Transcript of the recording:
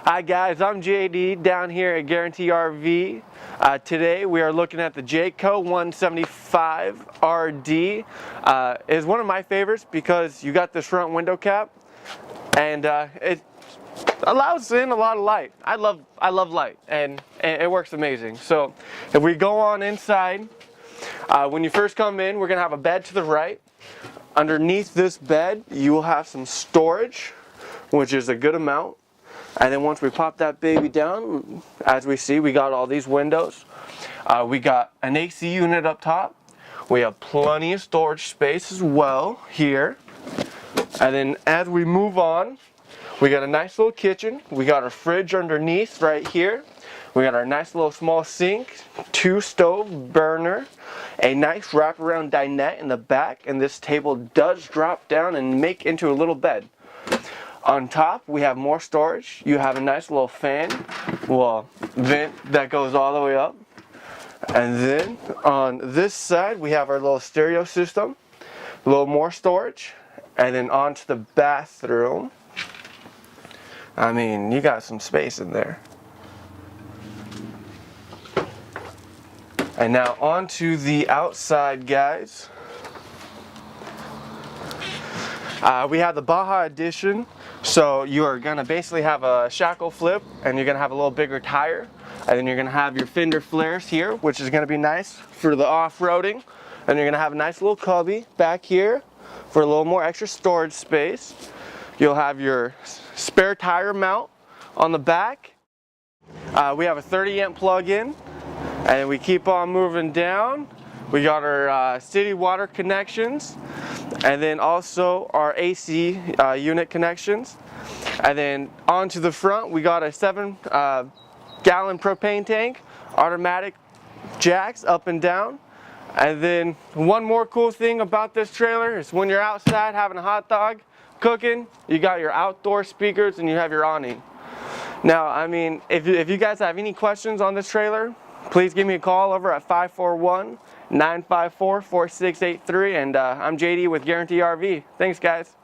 Hi guys, I'm JD down here at Guaranty RV. Today we are looking at the Jayco 175 RD. It's one of my favorites because you got this front window cap and it allows in a lot of light. I love light and it works amazing. So if we go on inside, when you first come in, we're gonna have a bed to the right. Underneath this bed you will have some storage, which is a good amount. And then once we pop that baby down, as we see, we got all these windows. We got an AC unit up top. We have plenty of storage space as well here. And then as we move on, we got a nice little kitchen. We got our fridge underneath right here. We got our nice little small sink, 2 stove burner, a nice wraparound dinette in the back, and this table does drop down and make into a little bed. On top, we have more storage. You have a nice little fan, vent that goes all the way up. And then on this side, we have our little stereo system, a little more storage. And then onto the bathroom. I mean, you got some space in there. And now onto the outside, guys. We have the Baja Edition, so you are going to basically have a shackle flip and you're going to have a little bigger tire, and then you're going to have your fender flares here, which is going to be nice for the off-roading, and you're going to have a nice little cubby back here for a little more extra storage space. You'll have your spare tire mount on the back. We have a 30-amp plug-in, and we keep on moving down. We got our city water connections, and then also our AC unit connections. And then onto the front, we got a 7-gallon propane tank, automatic jacks up and down. And then one more cool thing about this trailer is when you're outside having a hot dog, cooking, you got your outdoor speakers and you have your awning. Now, I mean, if you guys have any questions on this trailer, please give me a call over at 541-954-4683, and I'm JD with Guaranty RV. Thanks, guys.